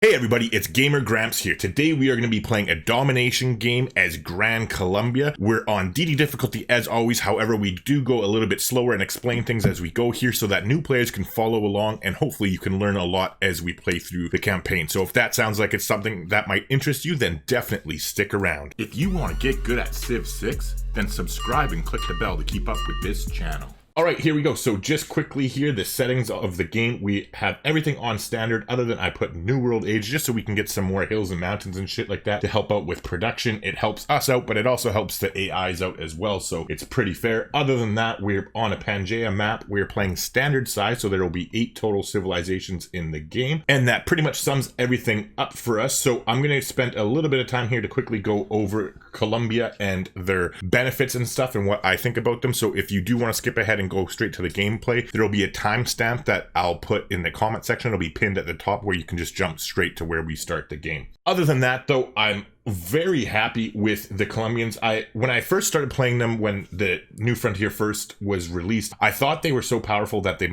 Hey everybody, it's Gamer Grampz here. Today we are going to be playing a domination game as Gran Colombia. We're on DD difficulty as always, however we do go a little bit slower and explain things as we go here so that new players can follow along and hopefully you can learn a lot as we play through the campaign. So if that sounds like it's something that might interest you, then definitely stick around. If you want to get good at Civ 6, then subscribe and click the bell to keep up with this channel. Alright, here we go. So just quickly here, the settings of the game, we have everything on standard other than I put New World Age just so we can get some more hills and mountains and shit like that to help out with production. It helps us out, but it also helps the AIs out as well, so it's pretty fair. Other than that, we're on a Pangea map. We're playing standard size, so there will be 8 total civilizations in the game, and that pretty much sums everything up for us. So I'm going to spend a little bit of time here to quickly go over Colombia and their benefits and stuff and what I think about them. So if you do want to skip ahead and go straight to the gameplay, there will be a timestamp that I'll put in the comment section. It'll be pinned at the top where you can just jump straight to where we start the game. Other than that though, I'm very happy with the Colombians. When I first started playing them, when the New Frontier first was released, I thought they were so powerful that they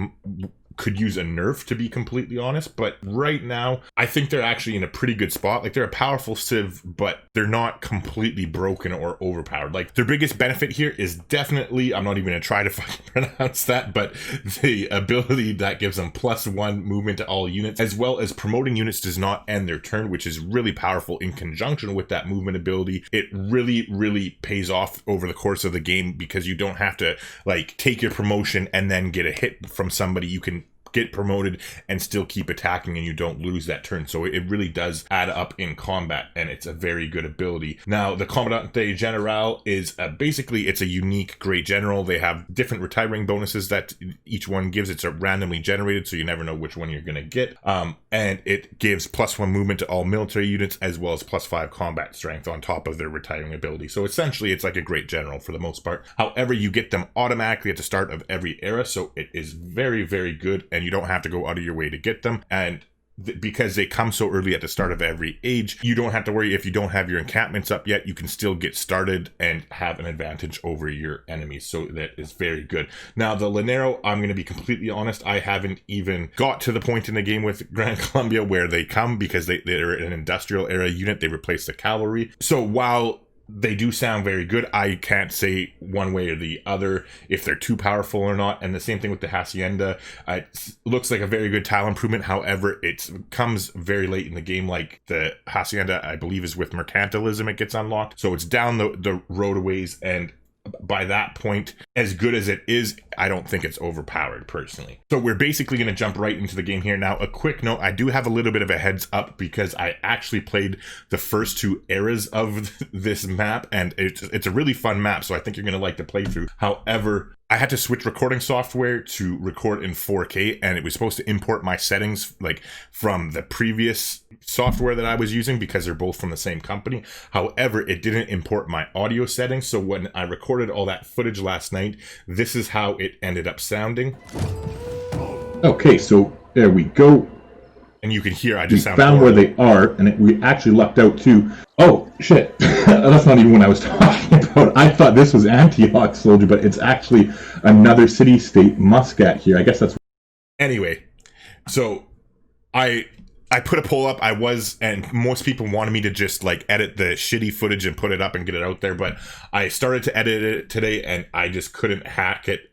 could use a nerf, to be completely honest, but right now I think they're actually in a pretty good spot. Like, they're a powerful civ, but they're not completely broken or overpowered. Like, their biggest benefit here is definitely, I'm not even gonna try to fucking pronounce that, but the ability that gives them +1 movement to all units, as well as promoting units does not end their turn, which is really powerful in conjunction with that movement ability. It really pays off over the course of the game because you don't have to like take your promotion and then get a hit from somebody. You can get promoted and still keep attacking and you don't lose that turn. So it really does add up in combat and it's a very good ability. Now the Comandante General is basically, it's a unique great general. They have different retiring bonuses that each one gives. It's randomly generated, so you never know which one you're going to get. And it gives +1 movement to all military units as well as +5 combat strength on top of their retiring ability. So essentially it's like a great general for the most part. However, you get them automatically at the start of every era, so it is very good, and you don't have to go out of your way to get them. And because they come so early at the start of every age, you don't have to worry if you don't have your encampments up yet. You can still get started and have an advantage over your enemies, so that is very good. Now the Lanero, I'm going to be completely honest, I haven't even got to the point in the game with Gran Colombia where they come, because they're an industrial era unit. They replace the cavalry. So while they do sound very good, I can't say one way or the other if they're too powerful or not. And the same thing with the Hacienda. It looks like a very good tile improvement. However, it comes very late in the game. Like, the Hacienda, I believe, is with mercantilism it gets unlocked. So it's down the road a ways, and by that point, as good as it is, I don't think it's overpowered personally. So we're basically going to jump right into the game here. Now, a quick note, I do have a little bit of a heads up because I actually played the first 2 eras of this map, and it's a really fun map, so I think you're going to like the playthrough. However, I had to switch recording software to record in 4K, and it was supposed to import my settings like from the previous software that I was using because they're both from the same company. However, it didn't import my audio settings, so when I recorded all that footage last night, this is how it ended up sounding. Okay, so there we go. And you can hear I just found horrible. Where they are, and we actually lucked out too. Oh shit, that's not even what I was talking about. I thought this was Antioch Soldier, but it's actually another city-state, Muscat here. I guess that's... Anyway, so I put a poll up. And most people wanted me to just like edit the shitty footage and put it up and get it out there, but I started to edit it today and I just couldn't hack it.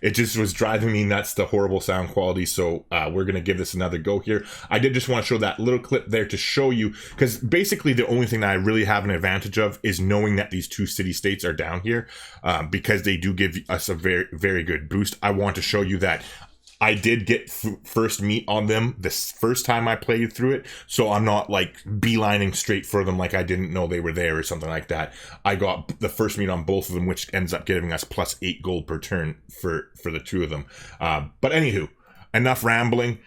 It just was driving me nuts, the horrible sound quality. So we're gonna give this another go here. I did just want to show that little clip there to show you, because basically the only thing that I really have an advantage of is knowing that these 2 city-states are down here, because they do give us a very good boost. I want to show you that I did get first meat on them this first time I played through it, so I'm not like beelining straight for them like I didn't know they were there or something like that. I got the first meat on both of them, which ends up giving us +8 gold per turn for the 2 of them. But anywho, enough rambling.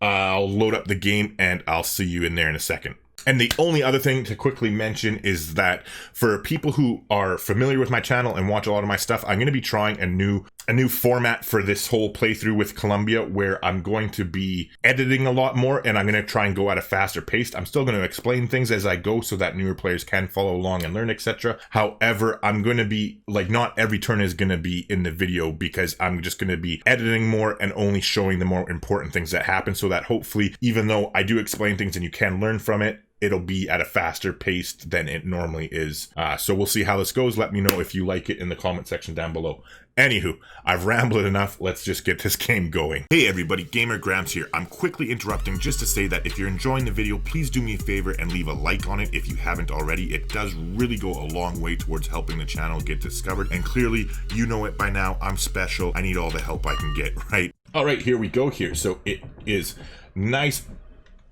I'll load up the game and I'll see you in there in a second. And the only other thing to quickly mention is that for people who are familiar with my channel and watch a lot of my stuff, I'm going to be trying a new a new format for this whole playthrough with Colombia, where I'm going to be editing a lot more, and I'm going to try and go at a faster pace. I'm still going to explain things as I go so that newer players can follow along and learn, etc. However, I'm going to be, like, not every turn is going to be in the video, because I'm just going to be editing more and only showing the more important things that happen, so that hopefully, even though I do explain things and you can learn from it, it'll be at a faster pace than it normally is. So we'll see how this goes. Let me know if you like it in the comment section down below. Anywho, I've rambled enough. Let's just get this game going. Hey everybody, Gamer Grampz here. I'm quickly interrupting just to say that if you're enjoying the video, please do me a favor and leave a like on it if you haven't already. It does really go a long way towards helping the channel get discovered. And clearly, you know it by now. I'm special. I need all the help I can get, right? All right, here we go here. So it is nice.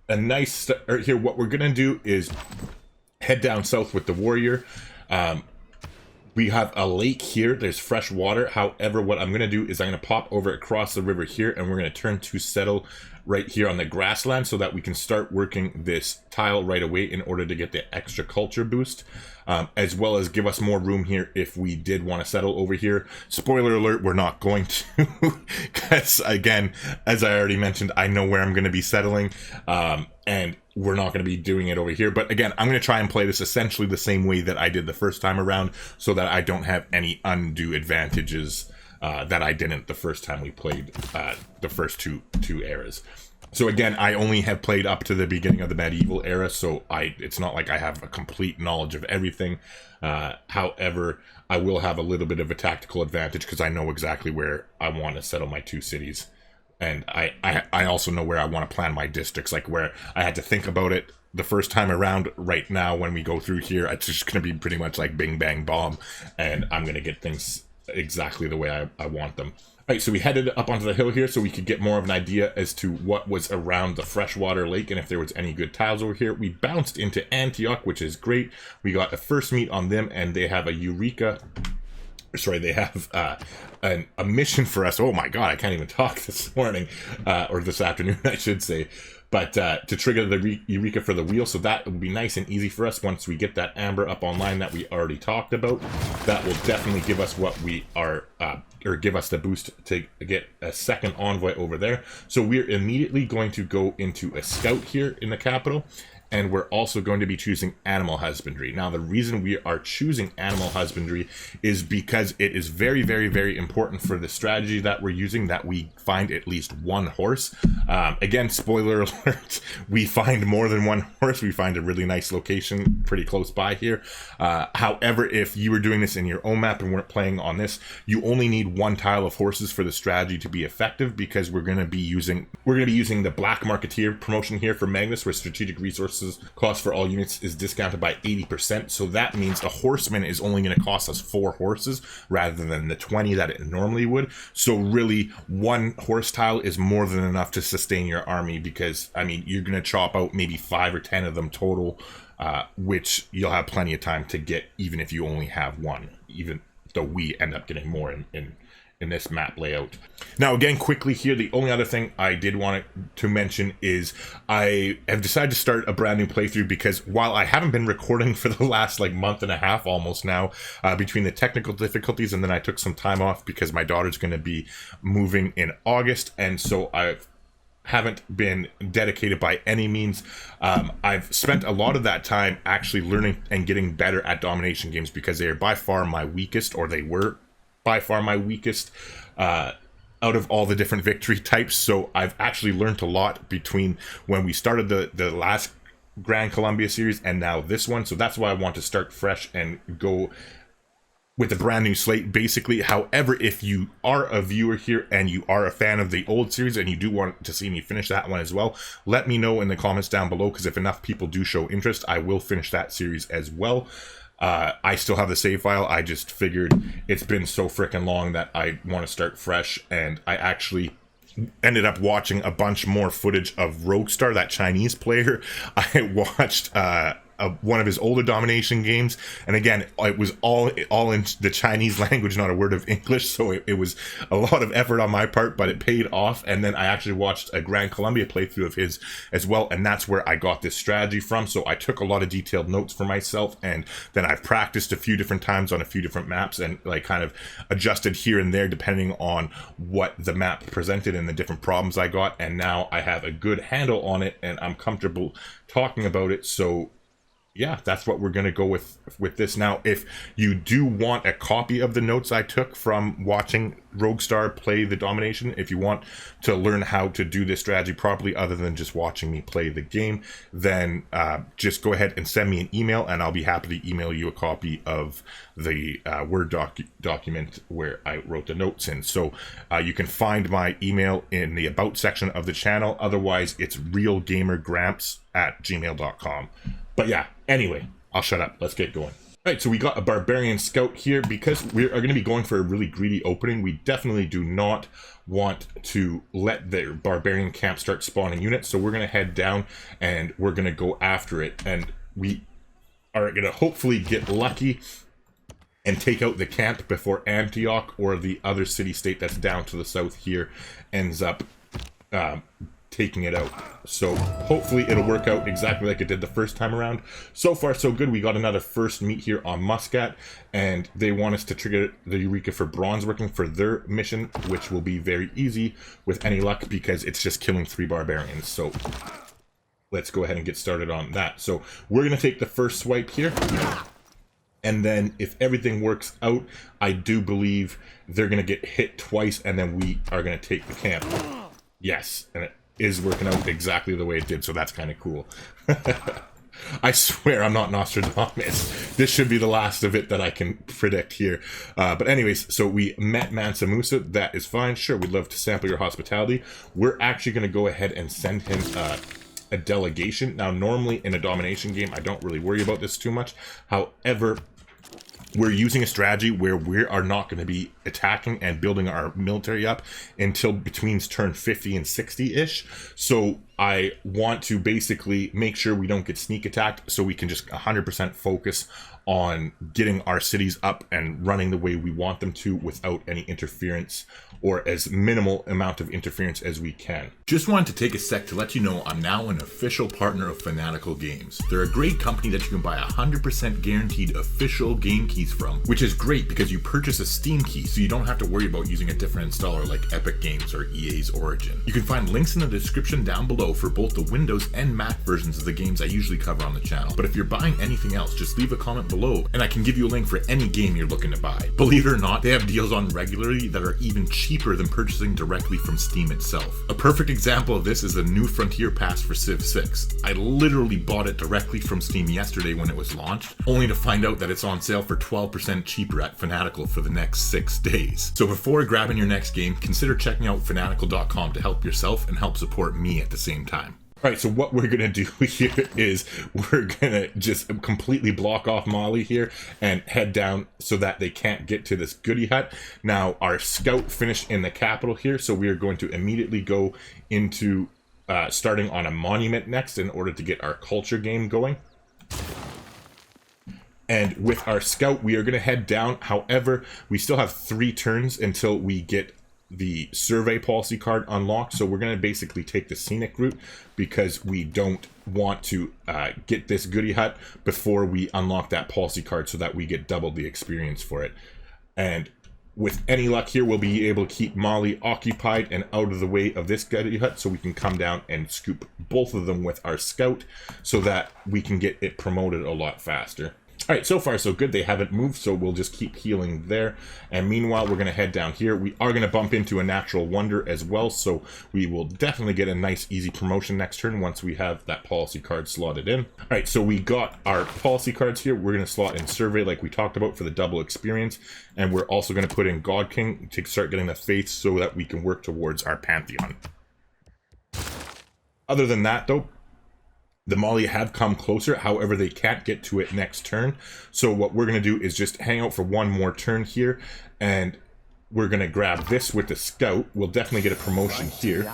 A nice start here. What we're gonna do is head down south with the warrior. We have a lake here. There's fresh water. However, what I'm gonna do is I'm gonna pop over across the river here, and we're gonna turn to settle right here on the grassland so that we can start working this tile right away in order to get the extra culture boost, as well as give us more room here if we did want to settle over here. Spoiler alert, we're not going to, because again, as I already mentioned, I know where I'm going to be settling, and we're not going to be doing it over here. But again, I'm going to try and play this essentially the same way that I did the first time around, so that I don't have any undue advantages that I didn't the first time we played the first two eras. So again, I only have played up to the beginning of the medieval era, so it's not like I have a complete knowledge of everything. However, I will have a little bit of a tactical advantage because I know exactly where I want to settle my two cities. And I also know where I want to plan my districts, like where I had to think about it the first time around. Right now, when we go through here, it's just going to be pretty much like bing, bang, bomb, and I'm going to get things exactly the way I want them. All right, so we headed up onto the hill here so we could get more of an idea as to what was around the freshwater lake and if there was any good tiles over here. We bounced into Antioch, which is great. We got a first meet on them, and they have a Eureka. Sorry, they have a mission for us. Oh my god, I can't even talk this morning, or this afternoon, I should say. But to trigger the Eureka for the wheel, so that would be nice and easy for us once we get that amber up online that we already talked about. That will definitely give us what we are, or give us the boost to get a second envoy over there. So we're immediately going to go into a scout here in the capital. And we're also going to be choosing animal husbandry. Now, the reason we are choosing animal husbandry is because it is very, very, very important for the strategy that we're using that we find at least one horse. Again, spoiler alert, we find more than one horse. We find a really nice location pretty close by here. However, if you were doing this in your own map and weren't playing on this, you only need one tile of horses for the strategy to be effective, because we're going to be using the Black Marketeer promotion here for Magnus, where strategic resources cost for all units is discounted by 80%. So that means a horseman is only going to cost us 4 horses rather than the 20 that it normally would. So really, one horse tile is more than enough to sustain your army, because I mean, you're going to chop out maybe 5 or 10 of them total, which you'll have plenty of time to get even if you only have one, even though we end up getting more in this map layout. Now, again, quickly here, the only other thing I did want to mention is I have decided to start a brand new playthrough, because while I haven't been recording for the last like month and a half almost now, between the technical difficulties, and then I took some time off because my daughter's going to be moving in August, and so I haven't been dedicated by any means. I've spent a lot of that time actually learning and getting better at domination games, because they are by far my weakest, or they were by far my weakest out of all the different victory types. So I've actually learned a lot between when we started the last Gran Colombia series and now this one. So that's why I want to start fresh and go with a brand new slate, basically. However, if you are a viewer here and you are a fan of the old series and you do want to see me finish that one as well, let me know in the comments down below, because if enough people do show interest, I will finish that series as well. I still have the save file. I just figured it's been so freaking long that I want to start fresh, and I actually ended up watching a bunch more footage of Roguestar, that Chinese player. I watched a one of his older domination games, and again, it was all in the Chinese language, not a word of English, so it was a lot of effort on my part, but it paid off. And then I actually watched a Gran Colombia playthrough of his as well, and that's where I got this strategy from. So I took a lot of detailed notes for myself, and then I've practiced a few different times on a few different maps, and like kind of adjusted here and there depending on what the map presented and the different problems I got, and now I have a good handle on it and I'm comfortable talking about it. So yeah, that's what we're going to go with this. Now, if you do want a copy of the notes I took from watching Roguestar play the domination, if you want to learn how to do this strategy properly other than just watching me play the game, then just go ahead and send me an email, and I'll be happy to email you a copy of the Word document where I wrote the notes in. So you can find my email in the About section of the channel. Otherwise, it's realgamergramps@gmail.com. But yeah, anyway, I'll shut up. Let's get going. All right, so we got a Barbarian Scout here. Because we are going to be going for a really greedy opening, we definitely do not want to let the Barbarian camp start spawning units. So we're going to head down and we're going to go after it. And we are going to hopefully get lucky and take out the camp before Antioch or the other city-state that's down to the south here ends up taking it out. So hopefully it'll work out exactly like it did the first time around. So far so good. We got another first meet here on Muscat, and they want us to trigger the Eureka for bronze working for their mission, which will be very easy with any luck because it's just killing 3 barbarians. So let's go ahead and get started on that. So we're going to take the first swipe here, and then if everything works out, I do believe they're going to get hit twice, and then we are going to take the camp. Yes, and it is working out exactly the way it did, so that's kind of cool. I swear I'm not Nostradamus. This should be the last of it that I can predict here. But anyways, so we met Mansa Musa. That is fine. Sure, we'd love to sample your hospitality. We're actually going to go ahead and send him a delegation. Now, normally in a domination game, I don't really worry about this too much. However, we're using a strategy where we are not going to be attacking and building our military up until between turn 50 and 60-ish. So I want to basically make sure we don't get sneak attacked, so we can just 100% focus on getting our cities up and running the way we want them to without any interference, or as minimal amount of interference as we can. Just wanted to take a sec to let you know I'm now an official partner of Fanatical Games. They're a great company that you can buy 100% guaranteed official game keys from, which is great because you purchase a Steam key, so you don't have to worry about using a different installer like Epic Games or EA's Origin. You can find links in the description down below for both the Windows and Mac versions of the games I usually cover on the channel. But if you're buying anything else, just leave a comment below and I can give you a link for any game you're looking to buy. Believe it or not, they have deals on regularly that are even cheaper than purchasing directly from Steam itself. A perfect example of this is the New Frontier Pass for Civ 6. I literally bought it directly from Steam yesterday when it was launched, only to find out that it's on sale for 12% cheaper at Fanatical for the next 6 days. So before grabbing your next game, consider checking out fanatical.com to help yourself and help support me at the same time. All right, so what we're going to do here is we're going to just completely block off Mali here and head down so that they can't get to this goodie hut. Now, our scout finished in the capital here, so we are going to immediately go into starting on a monument next in order to get our culture game going. And with our scout, we are going to head down. However, we still have 3 turns until we get the survey policy card unlocked, so we're going to basically take the scenic route because we don't want to get this goodie hut before we unlock that policy card so that we get double the experience for it. And with any luck here, we'll be able to keep Mali occupied and out of the way of this goodie hut so we can come down and scoop both of them with our scout so that we can get it promoted a lot faster. All right, so far so good. They haven't moved, so we'll just keep healing there. And meanwhile, we're going to head down here. We are going to bump into a natural wonder as well, so we will definitely get a nice, easy promotion next turn once we have that policy card slotted in. All right, so we got our policy cards here. We're going to slot in survey like we talked about for the double experience, and we're also going to put in God King to start getting the faith so that we can work towards our Pantheon. Other than that, though, the Mali have come closer, however they can't get to it next turn. So what we're going to do is just hang out for one more turn here, and we're going to grab this with the scout. We'll definitely get a promotion here.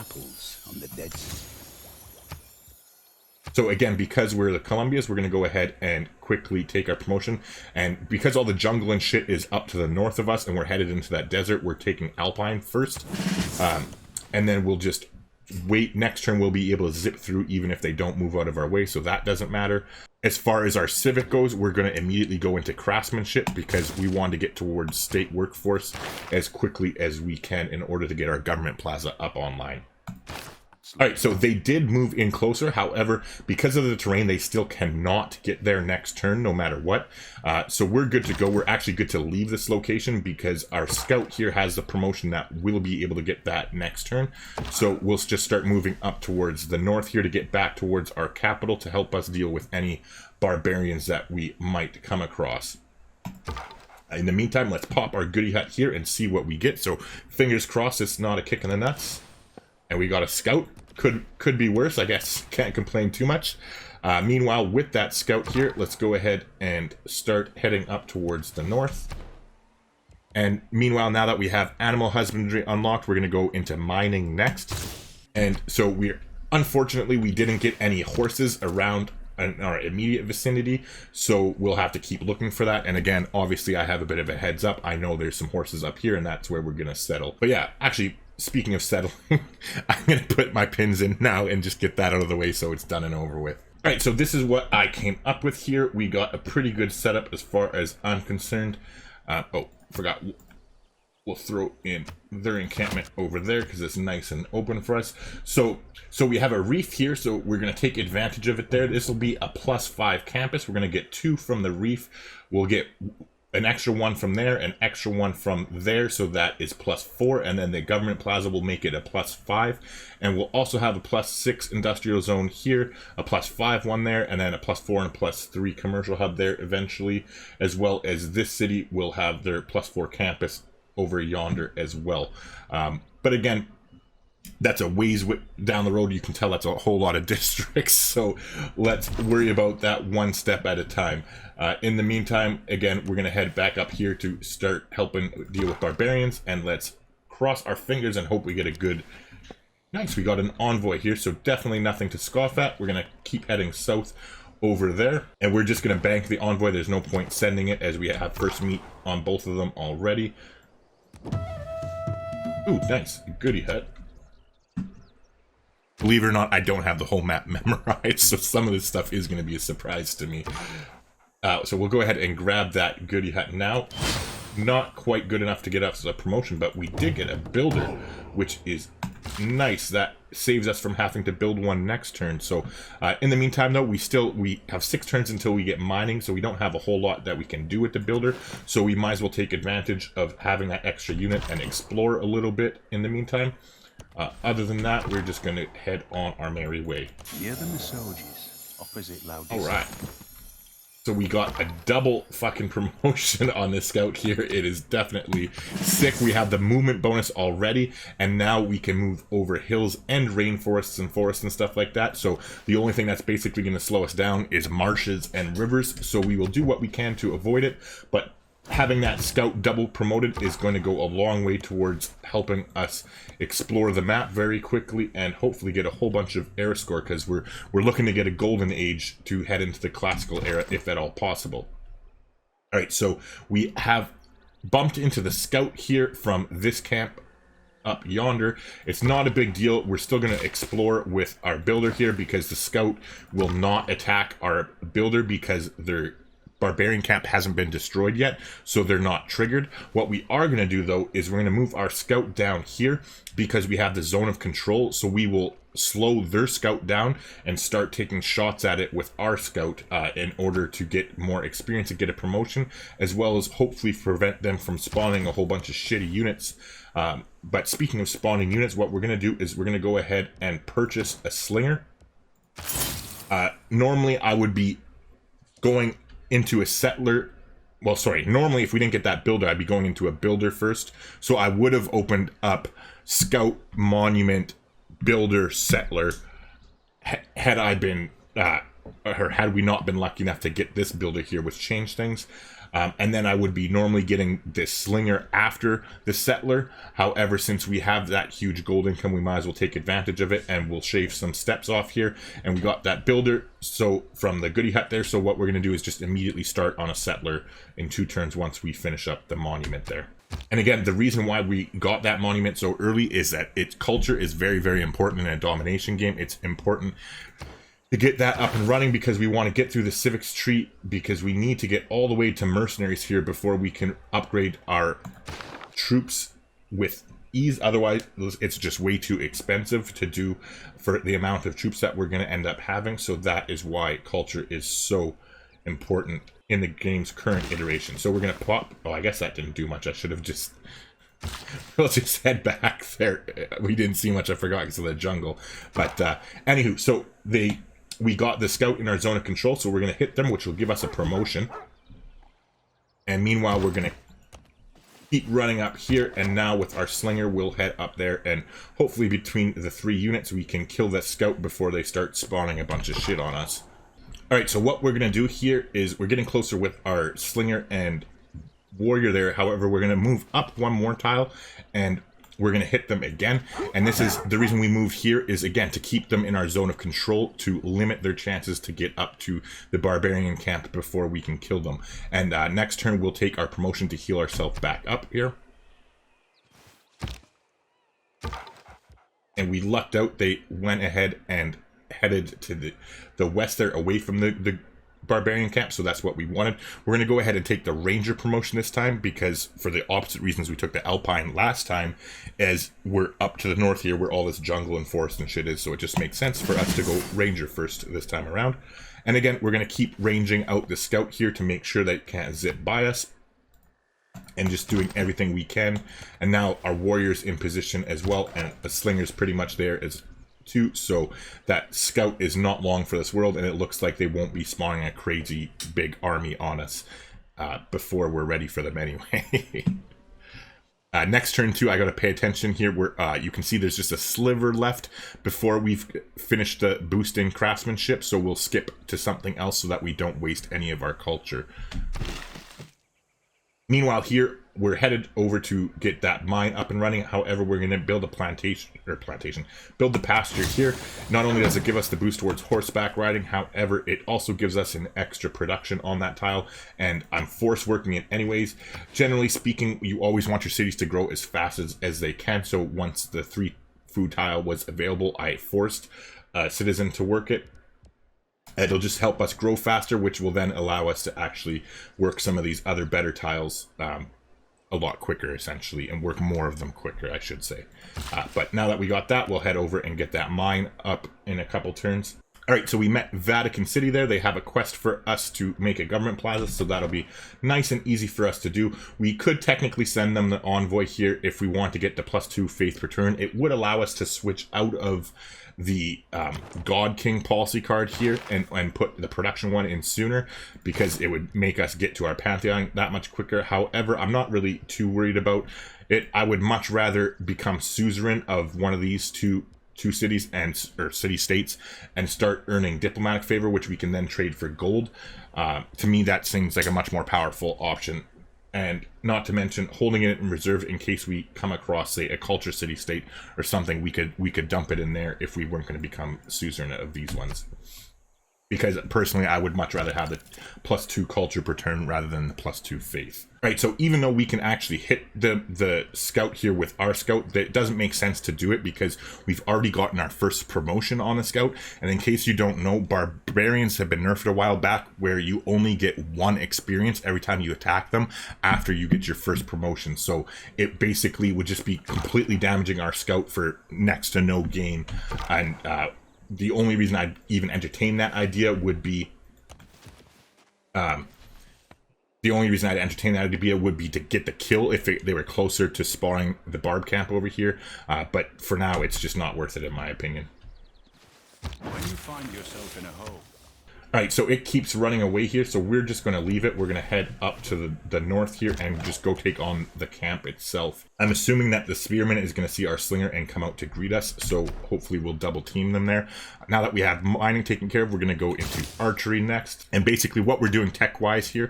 So again, because we're the Columbias, we're going to go ahead and quickly take our promotion. And because all the jungle and shit is up to the north of us and we're headed into that desert, we're taking Alpine first. And then we'll just wait. Next turn, we'll be able to zip through even if they don't move out of our way. So that doesn't matter. As far as our civic goes, we're going to immediately go into craftsmanship because we want to get towards state workforce as quickly as we can in order to get our government plaza up online. All right, so they did move in closer. However, because of the terrain, they still cannot get there next turn, no matter what. So we're good to go. We're actually good to leave this location because our scout here has the promotion that we'll be able to get that next turn. So we'll just start moving up towards the north here to get back towards our capital to help us deal with any barbarians that we might come across. In the meantime, let's pop our goodie hut here and see what we get. So fingers crossed it's not a kick in the nuts. And we got a scout. Could be worse, I guess. Can't complain too much. Meanwhile, with that scout here, let's go ahead and start heading up towards the north. And meanwhile, now that we have animal husbandry unlocked, we're going to go into mining next. And so unfortunately, we didn't get any horses around in our immediate vicinity, so we'll have to keep looking for that. And again, obviously, I have a bit of a heads up. I know there's some horses up here, and that's where we're going to settle. But yeah, actually, speaking of settling, I'm going to put my pins in now and just get that out of the way so it's done and over with. All right, so this is what I came up with here. We got a pretty good setup as far as I'm concerned. Oh, forgot. We'll throw in their encampment over there because it's nice and open for us. So we have a reef here, so we're going to take advantage of it there. This will be a +5 campus. We're going to get 2 from the reef. We'll get an extra 1 from there, an extra 1 from there, so that is +4, and then the government plaza will make it a +5, and we'll also have a +6 industrial zone here, a +5 one there, and then a +4 and a +3 commercial hub there eventually, as well as this city will have their +4 campus over yonder as well. But again, that's a ways down the road. You can tell that's a whole lot of districts, so let's worry about that one step at a time. In the meantime, again, we're going to head back up here to start helping deal with barbarians, and let's cross our fingers and hope we get a good... Nice, we got an envoy here, so definitely nothing to scoff at. We're going to keep heading south over there, and we're just going to bank the envoy. There's no point sending it as we have first meet on both of them already. Ooh, nice. Goodie hut. Believe it or not, I don't have the whole map memorized, so some of this stuff is going to be a surprise to me. So we'll go ahead and grab that goodie hut now. Not quite good enough to get us a promotion, but we did get a builder, which is nice. That saves us from having to build one next turn. So in the meantime, though, we have 6 turns until we get mining, so we don't have a whole lot that we can do with the builder. So we might as well take advantage of having that extra unit and explore a little bit in the meantime. Other than that, we're just going to head on our merry way. Near the Misoges, opposite Laudis. All right. So we got a double fucking promotion on this scout here. It is definitely sick. We have the movement bonus already, and now we can move over hills and rainforests and forests and stuff like that. So the only thing that's basically going to slow us down is marshes and rivers. So we will do what we can to avoid it, but having that scout double promoted is going to go a long way towards helping us explore the map very quickly and hopefully get a whole bunch of era score, because we're looking to get a golden age to head into the classical era if at all possible. All right, so we have bumped into the scout here from this camp up yonder. It's not a big deal. We're still going to explore with our builder here because the scout will not attack our builder because they're Barbarian camp hasn't been destroyed yet, so they're not triggered. What we are going to do, though, is we're going to move our scout down here because we have the zone of control, so we will slow their scout down and start taking shots at it with our scout in order to get more experience and get a promotion, as well as hopefully prevent them from spawning a whole bunch of shitty units. But speaking of spawning units, what we're going to do is we're going to go ahead and purchase a slinger. Normally, I would be going into a settler. Well, sorry, normally if we didn't get that builder, I'd be going into a builder first. So I would have opened up scout, monument, builder, settler had I been or had we not been lucky enough to get this builder here, which changed things. And then I would be normally getting this slinger after the settler. However, since we have that huge gold income, we might as well take advantage of it, and we'll shave some steps off here. And we got that builder so from the goodie hut there. So what we're going to do is just immediately start on a settler in 2 turns once we finish up the monument there. And again, the reason why we got that monument so early is that its culture is very, very important in a domination game. It's important to get that up and running because we want to get through the civics tree, because we need to get all the way to mercenaries here before we can upgrade our troops with ease. Otherwise, it's just way too expensive to do for the amount of troops that we're going to end up having. So that is why culture is so important in the game's current iteration. So we're going to plop. Oh, I guess that didn't do much. I should have just... Let's just head back there. We didn't see much. I forgot because of the jungle. But anywho, so we got the scout in our zone of control, so we're going to hit them, which will give us a promotion. And meanwhile, we're going to keep running up here, and now with our slinger, we'll head up there, and hopefully between the 3 units, we can kill that scout before they start spawning a bunch of shit on us. Alright, so what we're going to do here is we're getting closer with our slinger and warrior there. However, we're going to move up 1 more tile, and we're going to hit them again. And this is the reason we moved here, is again to keep them in our zone of control, to limit their chances to get up to the barbarian camp before we can kill them. And next turn we'll take our promotion to heal ourselves back up here. And we lucked out. They went ahead and headed to the west there, away from the barbarian camp, so that's what we wanted. We're going to go ahead and take the ranger promotion this time, because for the opposite reasons we took the alpine last time, as we're up to the north here where all this jungle and forest and shit is, so it just makes sense for us to go ranger first this time around. And again, we're going to keep ranging out the scout here to make sure that it can't zip by us, and just doing everything we can. And now our warrior's in position as well, and the slinger's pretty much there as too, so that scout is not long for this world, and it looks like they won't be spawning a crazy big army on us before we're ready for them anyway. Next turn too, I gotta pay attention here where you can see there's just a sliver left before we've finished the boost in craftsmanship, so we'll skip to something else so that we don't waste any of our culture. Meanwhile here, we're headed over to get that mine up and running. However, we're going to build a build the pasture here. Not only does it give us the boost towards horseback riding, however, it also gives us an extra production on that tile, and I'm force working it anyways. Generally speaking, you always want your cities to grow as fast as they can, so once the 3 food tile was available, I forced a citizen to work it. It'll just help us grow faster, which will then allow us to actually work some of these other better tiles a lot quicker, essentially, and work more of them quicker, I should say. But now that we got that, we'll head over and get that mine up in a couple turns. Alright, so we met Vatican City there. They have a quest for us to make a government plaza, so that'll be nice and easy for us to do. We could technically send them the envoy here if we want to get the +2 faith per turn. It would allow us to switch out of the God King policy card here and put the production one in sooner, because it would make us get to our Pantheon that much quicker. However, I'm not really too worried about it. I would much rather become suzerain of one of these two cities or city-states and start earning diplomatic favor, which we can then trade for gold. To me, that seems like a much more powerful option. And not to mention holding it in reserve in case we come across, say, a culture city-state or something, we could dump it in there if we weren't going to become suzerain of these ones. Because personally, I would much rather have the +2 culture per turn rather than the +2 faith. Right, so even though we can actually hit the scout here with our scout, it doesn't make sense to do it because we've already gotten our first promotion on the scout. And in case you don't know, barbarians have been nerfed a while back, where you only get 1 experience every time you attack them after you get your first promotion. So it basically would just be completely damaging our scout for next to no gain. And the only reason I'd even entertain that idea would be to get the kill if they were closer to spawning the barb camp over here. But for now, it's just not worth it, in my opinion. When you find yourself in a hole. All right, so it keeps running away here, so we're just going to leave it. We're going to head up to the north here and just go take on the camp itself. I'm assuming that the spearman is going to see our slinger and come out to greet us, so hopefully we'll double team them there. Now that we have mining taken care of, we're going to go into archery next. And basically what we're doing tech-wise here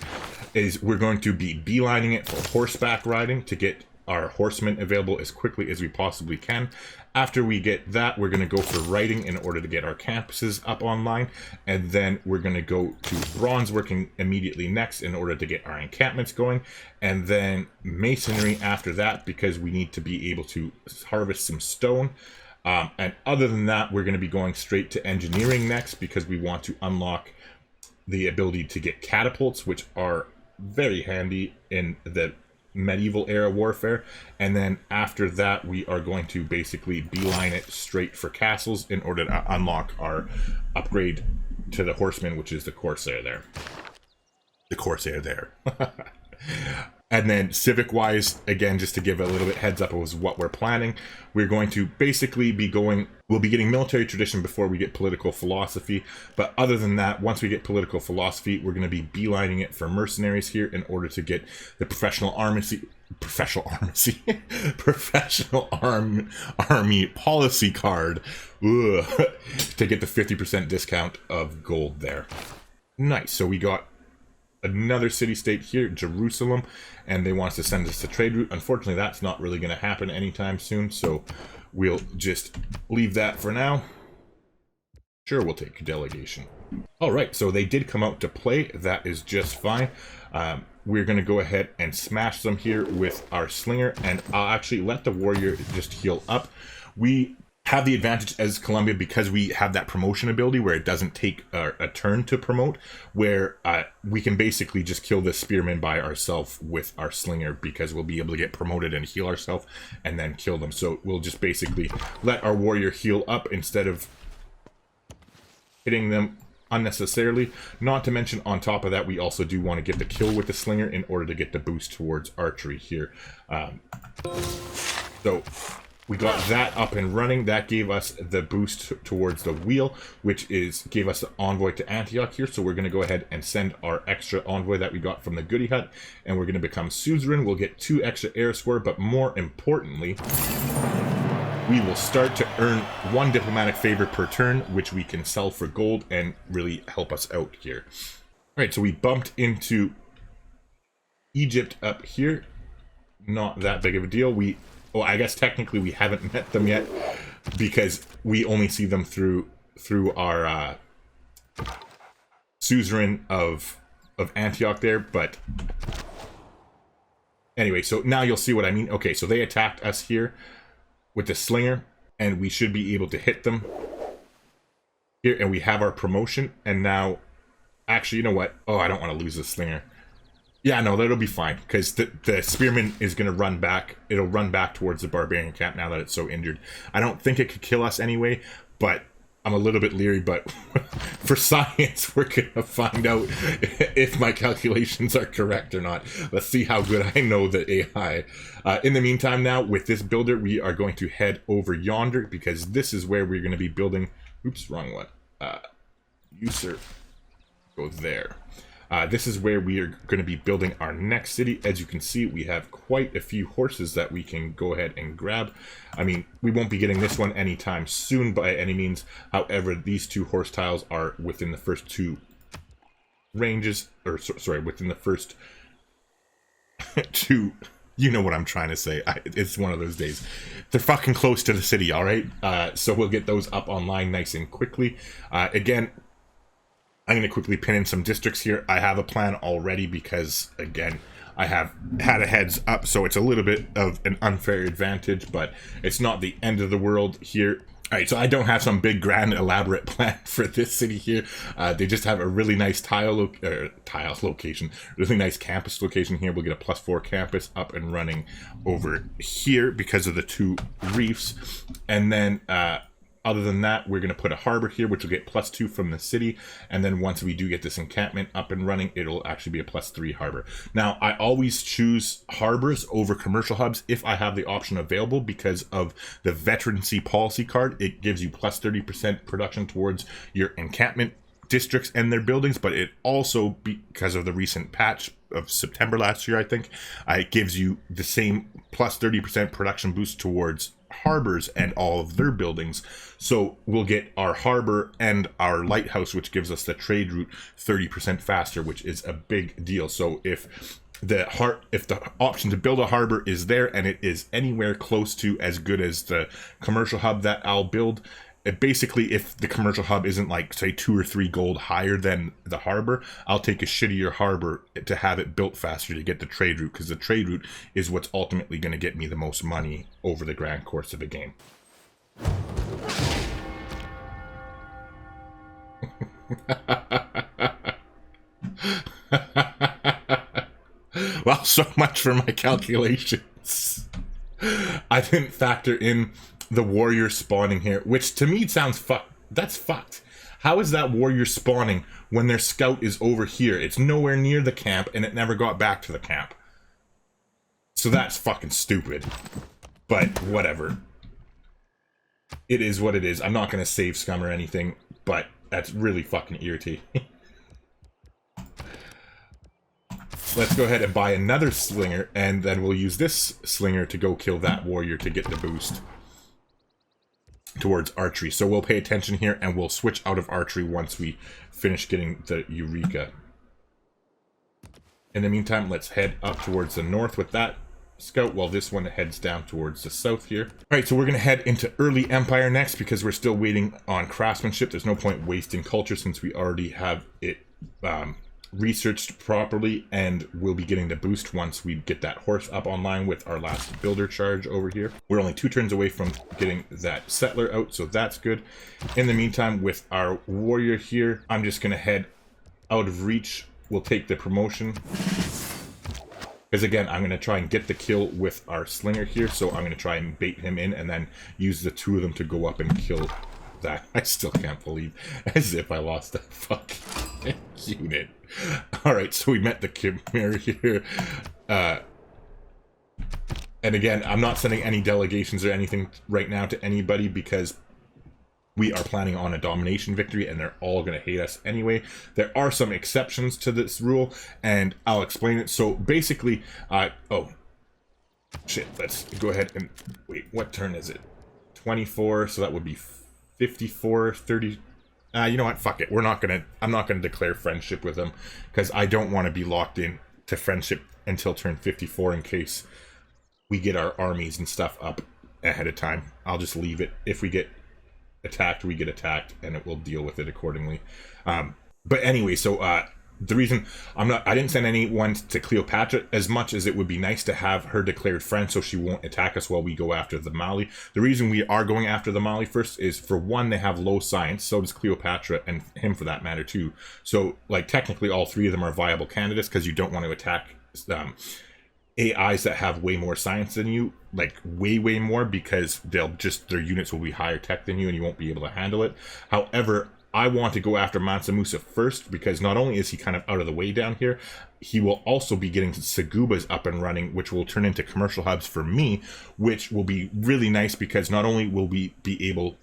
is we're going to be beelining it for horseback riding to get our horsemen available as quickly as we possibly can. After we get that, we're going to go for writing in order to get our campuses up online, and then we're going to go to bronze working immediately next in order to get our encampments going, and then masonry after that because we need to be able to harvest some stone. And other than that, we're going to be going straight to engineering next because we want to unlock the ability to get catapults, which are very handy in the medieval era warfare. And then after that, we are going to basically beeline it straight for castles in order to unlock our upgrade to the horseman, which is the corsair there. The corsair there. And then civic wise, again, just to give a little bit heads up of what we're planning, we're going to basically be we'll be getting military tradition before we get political philosophy. But other than that, once we get political philosophy, we're going to be beelining it for mercenaries here in order to get the professional army policy card. Ugh, to get the 50% discount of gold there. Nice. So we got another city-state here, Jerusalem, and they want us to send us the trade route. Unfortunately, that's not really going to happen anytime soon, so we'll just leave that for now. Sure, we'll take a delegation. All right, so they did come out to play. That is just fine. We're going to go ahead and smash them here with our slinger, and I'll actually let the warrior just heal up. We have the advantage as Colombia because we have that promotion ability where it doesn't take a turn to promote, where we can basically just kill this spearman by ourselves with our slinger because we'll be able to get promoted and heal ourselves and then kill them. So we'll just basically let our warrior heal up instead of hitting them unnecessarily. Not to mention, on top of that, we also do want to get the kill with the slinger in order to get the boost towards archery here. So we got that up and running. That gave us the boost towards the wheel, which gave us the envoy to Antioch here. So we're going to go ahead and send our extra envoy that we got from the goody hut, and we're going to become suzerain. We'll get 2 extra air square, but more importantly, we will start to earn 1 diplomatic favor per turn, which we can sell for gold and really help us out here. All right, so we bumped into Egypt up here. Not that big of a deal. Well, I guess technically we haven't met them yet because we only see them through our suzerain of Antioch there. But anyway, so now you'll see what I mean. Okay, so they attacked us here with the slinger, and we should be able to hit them here, and we have our promotion. And now, actually, you know what? Oh, I don't want to lose the slinger. Yeah, no, that'll be fine, because the spearman is going to run back. It'll run back towards the barbarian camp now that it's so injured. I don't think it could kill us anyway, but I'm a little bit leery. But for science, we're going to find out if my calculations are correct or not. Let's see how good I know the AI. In the meantime now, with this builder, we are going to head over yonder, because this is where we're going to be building. Oops, wrong one. Usurp. Go there. This is where we are going to be building our next city. As you can see, we have quite a few horses that we can go ahead and grab. I mean, we won't be getting this one anytime soon by any means. However, these 2 horse tiles are within the first 2 ranges, or sorry, within the first 2. You know what I'm trying to say. It's one of those days. They're fucking close to the city, all right? So we'll get those up online nice and quickly. Again, I'm going to quickly pin in some districts here. I have a plan already because, again, I have had a heads up, so it's a little bit of an unfair advantage, but it's not the end of the world here. All right, so I don't have some big, grand, elaborate plan for this city here. They just have a really nice tile location, really nice campus location here. We'll get a +4 campus up and running over here because of the 2 reefs. And then other than that, we're going to put a harbor here, which will get +2 from the city. And then once we do get this encampment up and running, it'll actually be a +3 harbor. Now, I always choose harbors over commercial hubs if I have the option available because of the veterancy policy card. It gives you +30% production towards your encampment districts and their buildings, but it also, because of the recent patch of September last year, I think, it gives you the same plus 30% production boost towards harbors and all of their buildings. So we'll get our harbor and our lighthouse, which gives us the trade route 30% faster, which is a big deal. So if the option to build a harbor is there and it is anywhere close to as good as the commercial hub that I'll build, basically, if the commercial hub isn't like, say, 2 or 3 gold higher than the harbor, I'll take a shittier harbor to have it built faster to get the trade route, because the trade route is what's ultimately going to get me the most money over the grand course of the game. Well, so much for my calculations. I didn't factor in the warrior spawning here, which to me sounds fucked. That's fucked. How is that warrior spawning when their scout is over here? It's nowhere near the camp and it never got back to the camp. So that's fucking stupid. But whatever. It is what it is. I'm not going to save scum or anything, but that's really fucking irritating. Let's go ahead and buy another slinger, and then we'll use this slinger to go kill that warrior to get the boost towards archery. So we'll pay attention here, and we'll switch out of archery once we finish getting the Eureka. In the meantime, let's head up towards the north with that scout, while this one heads down towards the south here. Alright, so we're going to head into early empire next, because we're still waiting on craftsmanship. There's no point wasting culture since we already have it researched properly, and we'll be getting the boost once we get that horse up online with our last builder charge over here. We're only 2 turns away from getting that settler out, so that's good. In the meantime, with our warrior here, I'm just going to head out of reach. We'll take the promotion, because again, I'm going to try and get the kill with our slinger here, so I'm going to try and bait him in and then use the 2 of them to go up and kill that. I still can't believe, as if I lost a fucking unit. Alright, so we met the Khmer here. And again, I'm not sending any delegations or anything right now to anybody, because we are planning on a domination victory and they're all going to hate us anyway. There are some exceptions to this rule, and I'll explain it. So basically, oh shit, let's go ahead and wait, what turn is it? 24, so that would be 54, 30. You know what? Fuck it. I'm not gonna declare friendship with them, because I don't want to be locked in to friendship until turn 54 in case we get our armies and stuff up ahead of time. I'll just leave it. If we get attacked, we get attacked, and it will deal with it accordingly. But anyway, so the reason I didn't send anyone to Cleopatra, as much as it would be nice to have her declared friend so she won't attack us while we go after the Mali. The reason we are going after the Mali first is, for one, they have low science, so does Cleopatra, and him for that matter too. So like technically all 3 of them are viable candidates, because you don't want to attack AIs that have way more science than you, like way more, because their units will be higher tech than you and you won't be able to handle it. However, I want to go after Mansa Musa first, because not only is he kind of out of the way down here, he will also be getting Sagubas up and running, which will turn into commercial hubs for me, which will be really nice, because not only will we be able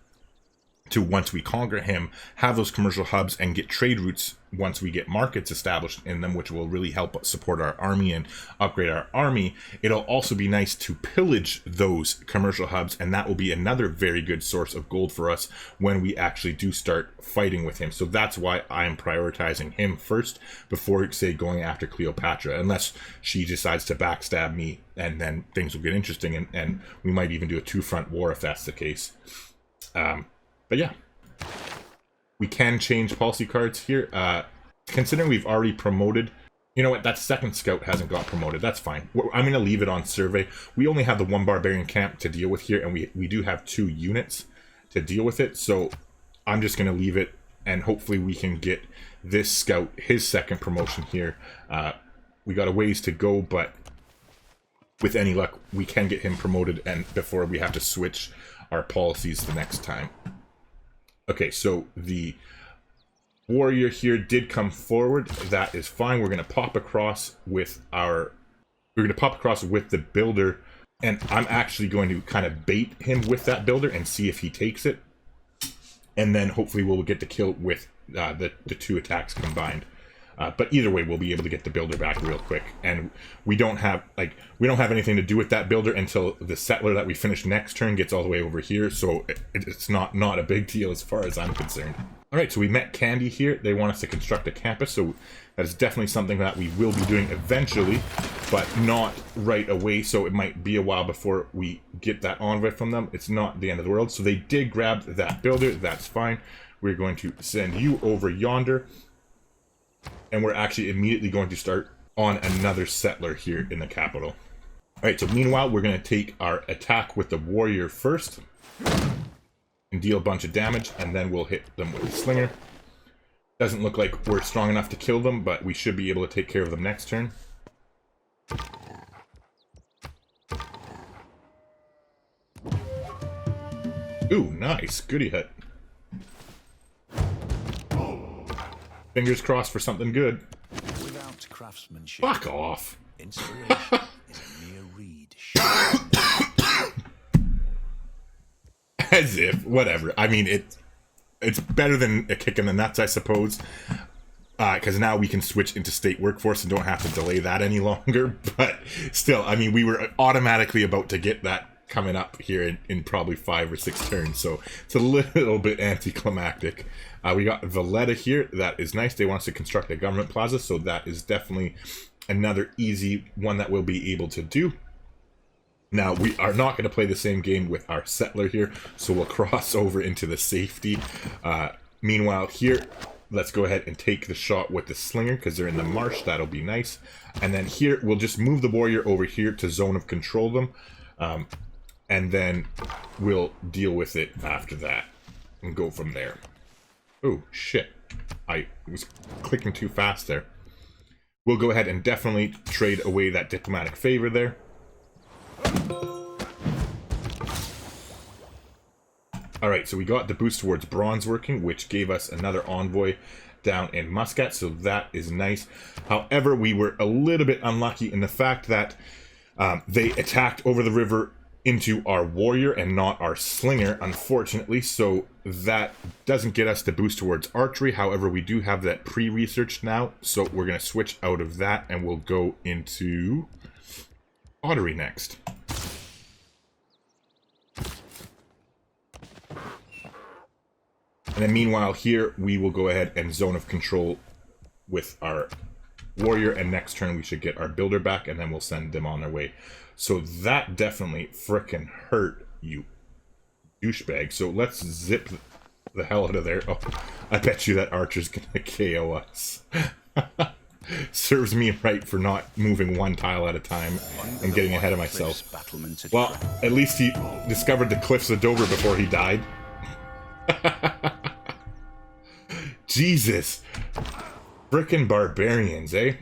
to, once we conquer him, have those commercial hubs and get trade routes once we get markets established in them, which will really help support our army and upgrade our army. It'll also be nice to pillage those commercial hubs, and that will be another very good source of gold for us when we actually do start fighting with him. So that's why I'm prioritizing him first before, say, going after Cleopatra, unless she decides to backstab me, and then things will get interesting, and we might even do a 2-front war if that's the case. But yeah, we can change policy cards here. Considering we've already promoted, you know what, that second scout hasn't got promoted. That's fine. I'm going to leave it on survey. We only have the 1 barbarian camp to deal with here, and we do have 2 units to deal with it. So I'm just going to leave it, and hopefully we can get this scout his second promotion here. We got a ways to go, but with any luck, we can get him promoted, and before we have to switch our policies the next time. Okay, so the warrior here did come forward. That is fine. We're going to pop across with the builder, and I'm actually going to kind of bait him with that builder and see if he takes it. And then hopefully we'll get the kill with the two attacks combined. But either way, we'll be able to get the builder back real quick, and we don't have anything to do with that builder until the settler that we finish next turn gets all the way over here. So it's not a big deal as far as I'm concerned. All right, so we met Candy here. They want us to construct a campus, so that is definitely something that we will be doing eventually, but not right away. So it might be a while before we get that envoy from them. It's not the end of the world. So they did grab that builder. That's fine. We're going to send you over yonder. And we're actually immediately going to start on another settler here in the capital. All right, so meanwhile, we're going to take our attack with the warrior first and deal a bunch of damage, and then we'll hit them with the slinger. Doesn't look like we're strong enough to kill them, but we should be able to take care of them next turn. Ooh, nice. Goody hut. Fingers crossed for something good. Without craftsmanship, Fuck off. inspiration is a mere reed. As if, whatever. I mean, it's better than a kick in the nuts, I suppose. Because now we can switch into state workforce and don't have to delay that any longer. But still, I mean, we were automatically about to get that coming up here in probably 5 or 6 turns. So it's a little bit anticlimactic. We got Valletta here. That is nice. They want us to construct a government plaza. So that is definitely another easy one that we'll be able to do. Now, we are not going to play the same game with our settler here. So we'll cross over into the safety. Meanwhile, here, let's go ahead and take the shot with the slinger because they're in the marsh. That'll be nice. And then here, we'll just move the warrior over here to zone of control them. And then we'll deal with it after that and go from there. Oh, shit. I was clicking too fast there. We'll go ahead and definitely trade away that diplomatic favor there. Alright, so we got the boost towards bronze working, which gave us another envoy down in Muscat, so that is nice. However, we were a little bit unlucky in the fact that they attacked over the river into our warrior and not our slinger, unfortunately, so that doesn't get us the boost towards archery. However, we do have that pre-researched now, so we're going to switch out of that and we'll go into archery next. And then meanwhile here, we will go ahead and zone of control with our warrior, and next turn we should get our builder back, and then we'll send them on their way. So that definitely frickin' hurt, you douchebag. So let's zip the hell out of there. Oh, I bet you that archer's gonna KO us. Serves me right for not moving one tile at a time and getting ahead of myself. Well, at least he discovered the cliffs of Dover before he died. Jesus. Frickin' barbarians, eh?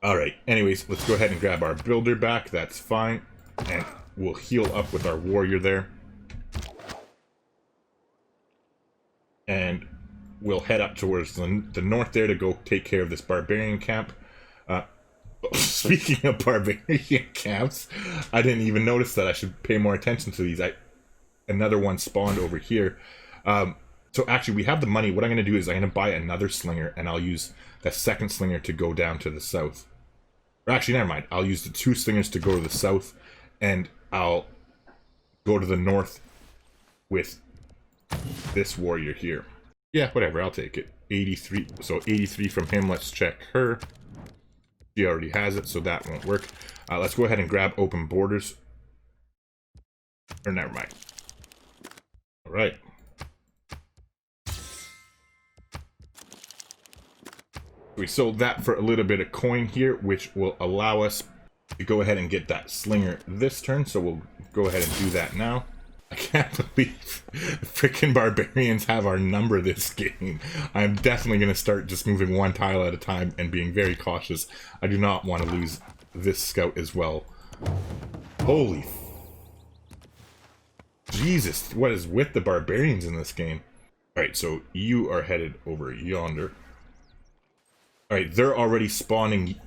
Alright, anyways, let's go ahead and grab our builder back. That's fine. And we'll heal up with our warrior there. And we'll head up towards the north there to go take care of this barbarian camp. Speaking of barbarian camps, I didn't even notice that. I should pay more attention to these. Another one spawned over here. So actually, we have the money. What I'm going to do is I'm going to buy another slinger, and I'll use that second slinger to go down to the south. Or actually, never mind. I'll use the 2 slingers to go to the south, and I'll go to the north with this warrior here. Yeah, whatever. I'll take it. 83. So 83 from him. Let's check her. She already has it, so that won't work. Let's go ahead and grab open borders. Or never mind. All right. We sold that for a little bit of coin here, which will allow us to go ahead and get that slinger this turn. So we'll go ahead and do that now. I can't believe freaking barbarians have our number this game. I'm definitely going to start just moving one tile at a time and being very cautious. I do not want to lose this scout as well. Holy Jesus, what is with the barbarians in this game? Alright, so you are headed over yonder. Alright, they're already spawning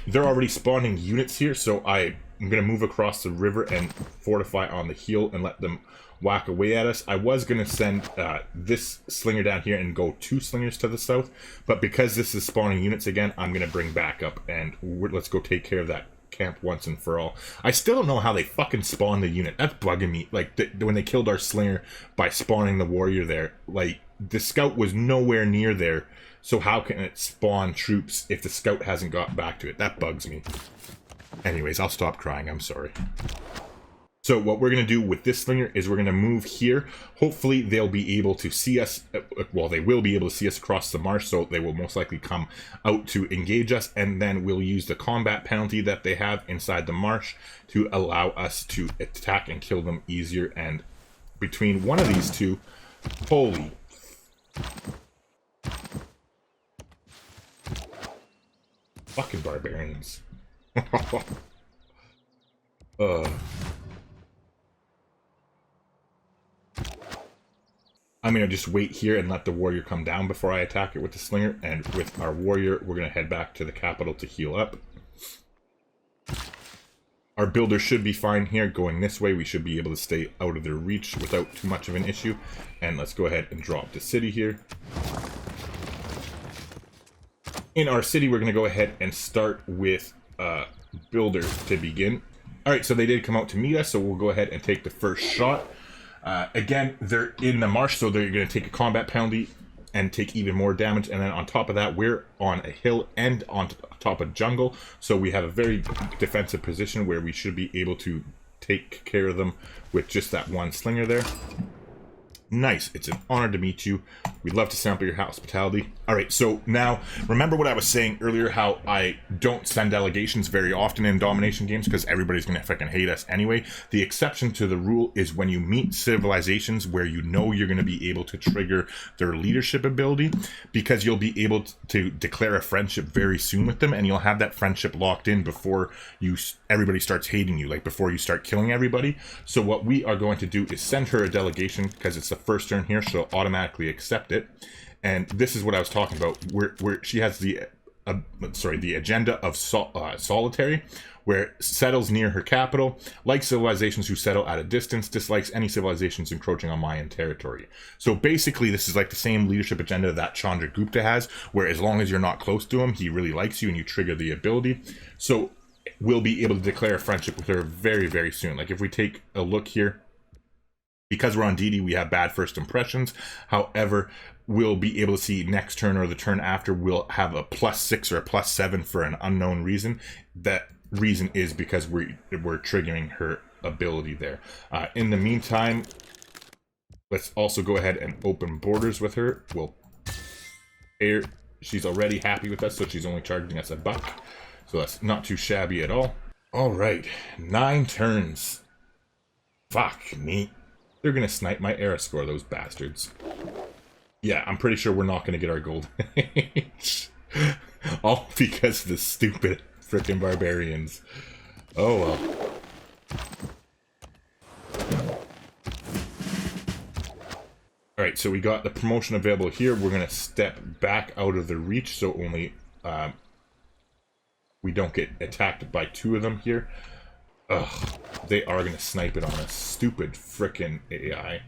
units here, so I I'm going to move across the river and fortify on the heel and let them whack away at us. I was going to send this slinger down here and go 2 slingers to the south, but because this is spawning units again, I'm going to bring back up, and let's go take care of that camp once and for all. I still don't know how they fucking spawned the unit. That's bugging me. Like, when they killed our slinger by spawning the warrior there, like, the scout was nowhere near there, so how can it spawn troops if the scout hasn't got back to it? That bugs me. Anyways, I'll stop crying. I'm sorry. So what we're going to do with this slinger is we're going to move here. Hopefully they'll be able to see us. Well, they will be able to see us across the marsh, so they will most likely come out to engage us. And then we'll use the combat penalty that they have inside the marsh to allow us to attack and kill them easier. And between one of these two, holy... fucking barbarians. I'm going to just wait here and let the warrior come down before I attack it with the slinger. And with our warrior, we're going to head back to the capital to heal up. Our builder should be fine here. Going this way, we should be able to stay out of their reach without too much of an issue. And let's go ahead and drop the city here. In our city, we're going to go ahead and start with builder to begin. Alright, so they did come out to meet us, so we'll go ahead and take the first shot. Again, they're in the marsh, so they're going to take a combat penalty and take even more damage. And then on top of that, we're on a hill and on top of jungle, so we have a very defensive position where we should be able to take care of them with just that one slinger there. Nice. It's an honor to meet you. We'd love to sample your hospitality. Alright, so now, remember what I was saying earlier, how I don't send delegations very often in domination games because everybody's going to fucking hate us anyway. The exception to the rule is when you meet civilizations where you know you're going to be able to trigger their leadership ability, because you'll be able to declare a friendship very soon with them, and you'll have that friendship locked in before everybody starts hating you, like before you start killing everybody. So what we are going to do is send her a delegation, because it's the first turn here, she'll automatically accept it. And this is what I was talking about, where she has the agenda of solitary, where it settles near her capital, likes civilizations who settle at a distance, dislikes any civilizations encroaching on Mayan territory. So basically, this is like the same leadership agenda that Chandragupta has, where as long as you're not close to him, he really likes you and you trigger the ability. So we'll be able to declare a friendship with her very, very soon. Like if we take a look here, because we're on DD, we have bad first impressions. However, we'll be able to see next turn or the turn after, we'll have a +6 or a +7 for an unknown reason. That reason is because we're triggering her ability there. In the meantime, let's also go ahead and open borders with her. She's already happy with us, so she's only charging us $1. So that's not too shabby at all. All right, 9 turns. Fuck me. They're going to snipe my era score, those bastards. Yeah, I'm pretty sure we're not going to get our gold age. All because of the stupid frickin' barbarians. Oh well. Alright, so we got the promotion available here. We're going to step back out of the reach, so only we don't get attacked by 2 of them here. Ugh, they are going to snipe it on us. Stupid frickin' AI.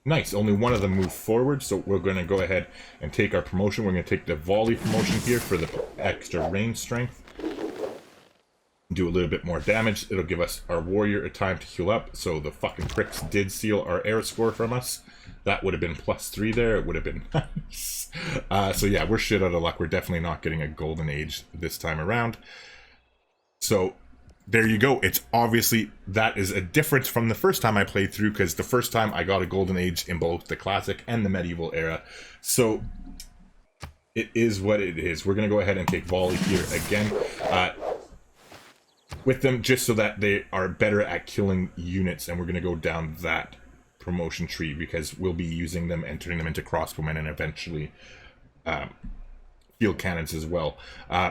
Nice, only one of them moved forward, so we're going to go ahead and take our promotion. We're going to take the volley promotion here for the extra range strength. Do a little bit more damage. It'll give us our warrior a time to heal up, so the fucking pricks did steal our air score from us. That would have been +3 there. It would have been nice. So yeah, we're shit out of luck. We're definitely not getting a golden age this time around. So there you go. It's obviously, that is a difference from the first time I played through, because the first time I got a golden age in both the classic and the medieval era. So it is what it is. We're going to go ahead and take volley here again with them, just so that they are better at killing units, and we're going to go down that promotion tree, because we'll be using them and turning them into crossbowmen and eventually field cannons as well.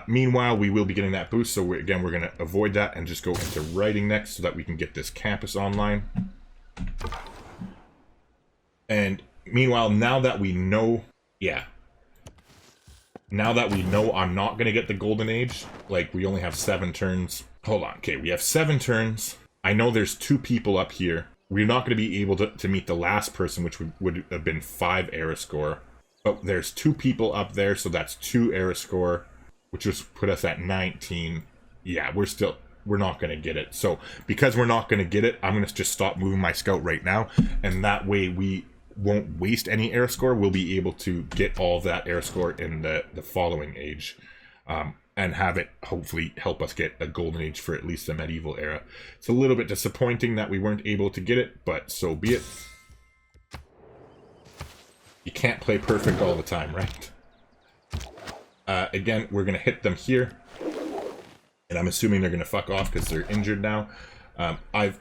Meanwhile, we will be getting that boost, so we're going to avoid that and just go into writing next so that we can get this campus online. And meanwhile, now that we know I'm not going to get the golden age, like we only have 7 turns, hold on. Okay, we have 7 turns. I know there's 2 people up here. We're not going to be able to meet the last person, which would have been 5 era score. But there's 2 people up there, so that's 2 era score, which just put us at 19. Yeah, we're not going to get it. So because we're not going to get it, I'm going to just stop moving my scout right now. And that way we won't waste any era score. We'll be able to get all of that era score in the following age. And have it hopefully help us get a golden age for at least the medieval era. It's a little bit disappointing that we weren't able to get it, but so be it. You can't play perfect all the time, right? Again, we're going to hit them here. And I'm assuming they're going to fuck off because they're injured now. I'm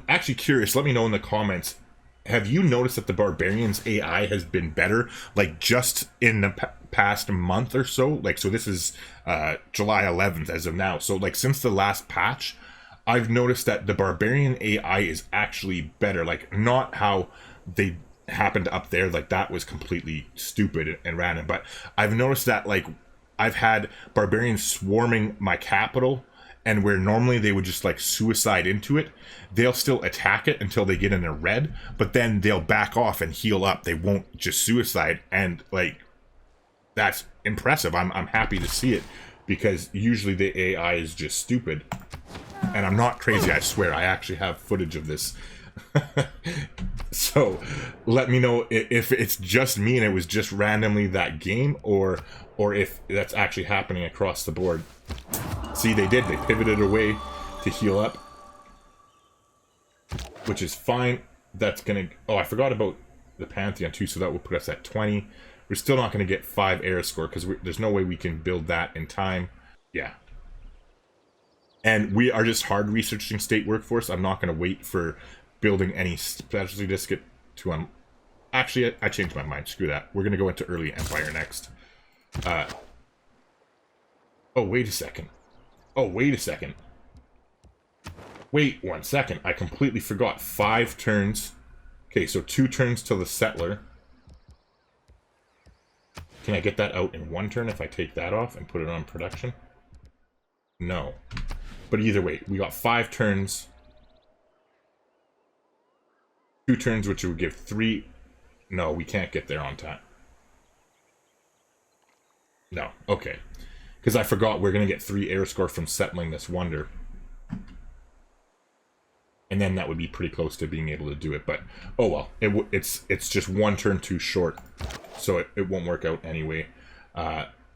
actually curious. Let me know in the comments. Have you noticed that the Barbarians AI has been better, like just in the past month or so? Like, so this is July 11th as of now. So like since the last patch, I've noticed that the Barbarian AI is actually better. Like not how they happened up there. Like that was completely stupid and random. But I've noticed that like I've had Barbarians swarming my capital, and where normally they would just like suicide into it, they'll still attack it until they get in a red, but then they'll back off and heal up. They won't just suicide, and like that's impressive. I'm happy to see it, because usually the AI is just stupid. And I'm not crazy, I swear. I actually have footage of this. So let me know if it's just me and it was just randomly that game, or if that's actually happening across the board. See, they did. They pivoted away to heal up, which is fine. That's gonna... Oh, I forgot about the Pantheon too, so that will put us at 20. We're still not going to get 5 era score, because there's no way we can build that in time. Yeah. And we are just hard researching state workforce. I'm not going to wait for building any specialty district to... Actually, I changed my mind. Screw that. We're going to go into early empire next. Oh, wait a second. Oh, wait a second. Wait 1 second. I completely forgot. 5 turns. Okay, so 2 turns till the settler. Can I get that out in 1 turn if I take that off and put it on production? No. But either way, we got 5 turns. 2 turns, which would give 3... No, we can't get there on time. No, okay. Because I forgot we're going to get 3 era score from settling this wonder. And then that would be pretty close to being able to do it. But, oh well. It's just 1 turn too short. So it won't work out anyway.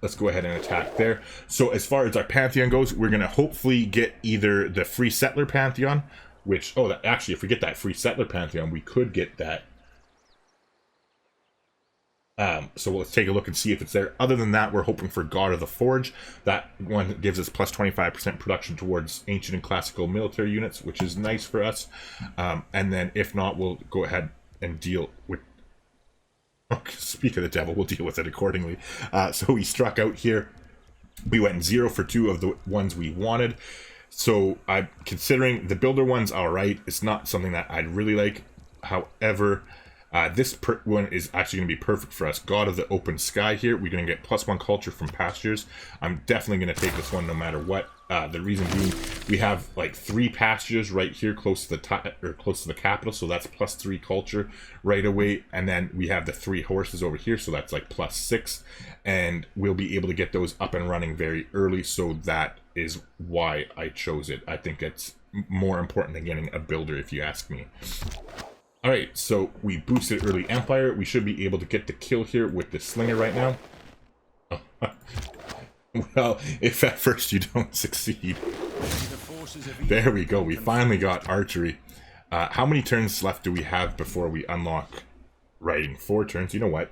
Let's go ahead and attack there. So as far as our Pantheon goes, we're going to hopefully get either the free settler Pantheon, which... Oh, actually, if we get that free settler Pantheon, we could get that. So let's take a look and see if it's there. Other than that, we're hoping for God of the Forge. That one gives us plus 25% production towards ancient and classical military units, which is nice for us. And then if not, we'll go ahead and deal with... Speak of the devil, we'll deal with it accordingly. So we struck out here. We went 0 for 2 of the ones we wanted. So I'm considering the builder one's alright. It's not something that I'd really like. However... this one is actually going to be perfect for us. God of the Open Sky here. We're going to get +1 culture from pastures. I'm definitely going to take this one no matter what. The reason being, we have like 3 pastures right here close to the capital, so that's +3 culture right away. And then we have the 3 horses over here, so that's like +6. And we'll be able to get those up and running very early, so that is why I chose it. I think it's more important than getting a builder, if you ask me. Alright, so we boosted early empire. We should be able to get the kill here with the slinger right now. Oh. Well, if at first you don't succeed. There we go. We finally got archery. How many turns left do we have before we unlock riding? 4 turns. You know what?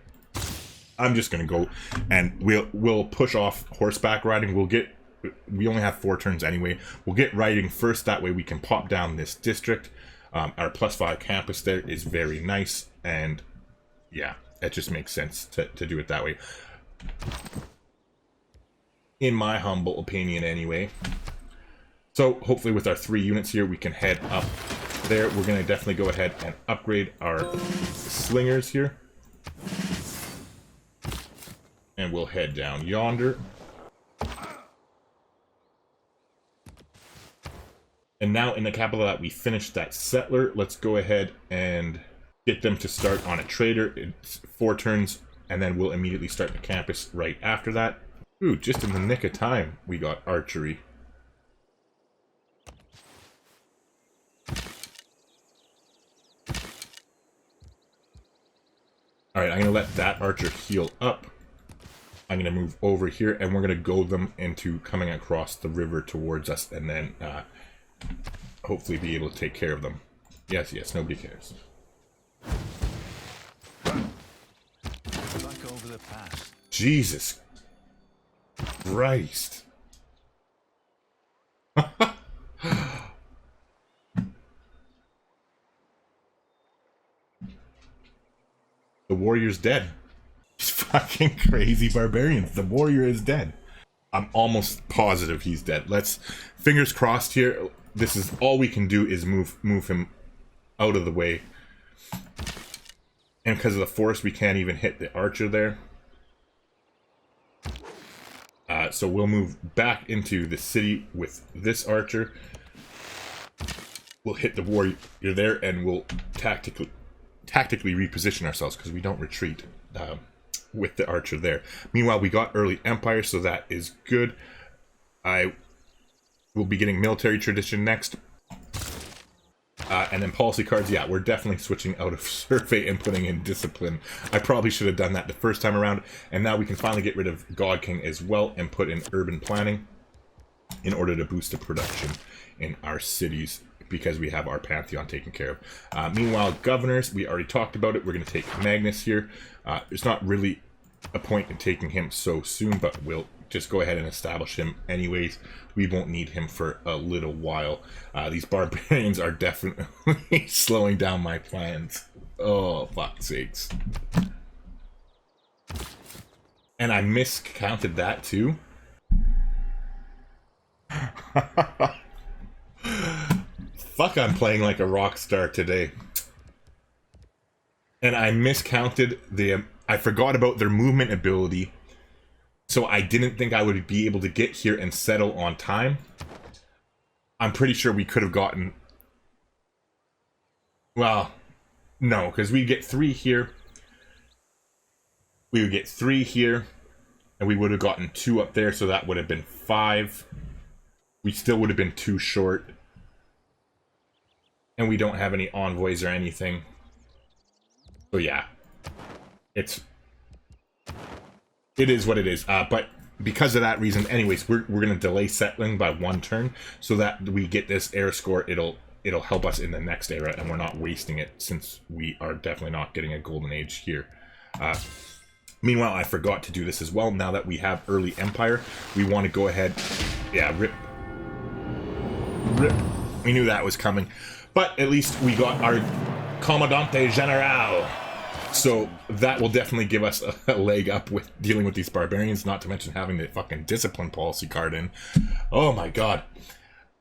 I'm just going to go and we'll push off horseback riding. We only have 4 turns anyway. We'll get riding first. That way we can pop down this district. Our +5 campus there is very nice, and yeah, it just makes sense to do it that way. In my humble opinion anyway. So hopefully with our 3 units here, we can head up there. We're going to definitely go ahead and upgrade our slingers here. And we'll head down yonder. And now in the capital that we finished that settler, let's go ahead and get them to start on a trader. It's 4 turns, and then we'll immediately start the campus right after that. Ooh, just in the nick of time, we got archery. Alright, I'm going to let that archer heal up. I'm going to move over here, and we're going to goad them into coming across the river towards us, and then hopefully be able to take care of them. Yes, yes, nobody cares. Back over the pass. Jesus Christ. The warrior's dead. These fucking crazy barbarians. The warrior is dead. I'm almost positive he's dead. Let's, fingers crossed here. This is all we can do is move him out of the way. And because of the forest, we can't even hit the archer there. So we'll move back into the city with this archer. We'll hit the warrior there, and we'll tactically reposition ourselves because we don't retreat with the archer there. Meanwhile, we got early empire, so that is good. I will be getting military tradition next. And then policy cards, yeah, we're definitely switching out of survey and putting in discipline. I probably should have done that the first time around. And now we can finally get rid of God King as well and put in urban planning in order to boost the production in our cities, because we have our pantheon taken care of. Meanwhile, governors, we already talked about it. We're going to take Magnus here. There's not really a point in taking him so soon, but we'll just go ahead and establish him anyways. We won't need him for a little while. These barbarians are definitely slowing down my plans. Oh, fuck's sakes. And I miscounted that too. Fuck, I'm playing like a rock star today. And I miscounted I forgot about their movement ability. So I didn't think I would be able to get here and settle on time. I'm pretty sure we could have gotten... Well, no, because we get 3 here. We would get 3 here. And we would have gotten 2 up there, so that would have been 5. We still would have been 2 short. And we don't have any envoys or anything. So yeah. It is what it is. But because of that reason, anyways, we're going to delay settling by 1 turn so that we get this era score. It'll help us in the next era, and we're not wasting it since we are definitely not getting a golden age here. Meanwhile, I forgot to do this as well. Now that we have early empire, we want to go ahead. Yeah, rip. We knew that was coming. But at least we got our Commandante General. So that will definitely give us a leg up with dealing with these barbarians, not to mention having the fucking discipline policy card in. Oh my god.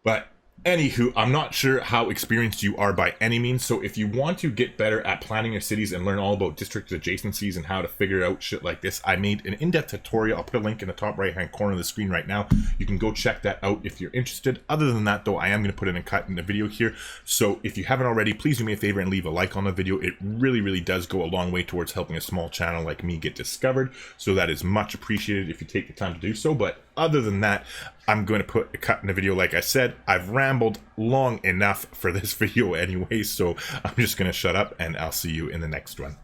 But anywho, I'm not sure how experienced you are by any means, so if you want to get better at planning your cities and learn all about district adjacencies and how to figure out shit like this, I made an in-depth tutorial. I'll put a link in the top right hand corner of the screen right now. You can go check that out if you're interested. Other than that though, I am going to put in a cut in the video here, so if you haven't already, please do me a favor and leave a like on the video. It really does go a long way towards helping a small channel like me get discovered, so that is much appreciated if you take the time to do so. But other than that, I'm going to put a cut in the video. Like I said, I've rambled long enough for this video anyway, so I'm just going to shut up and I'll see you in the next one.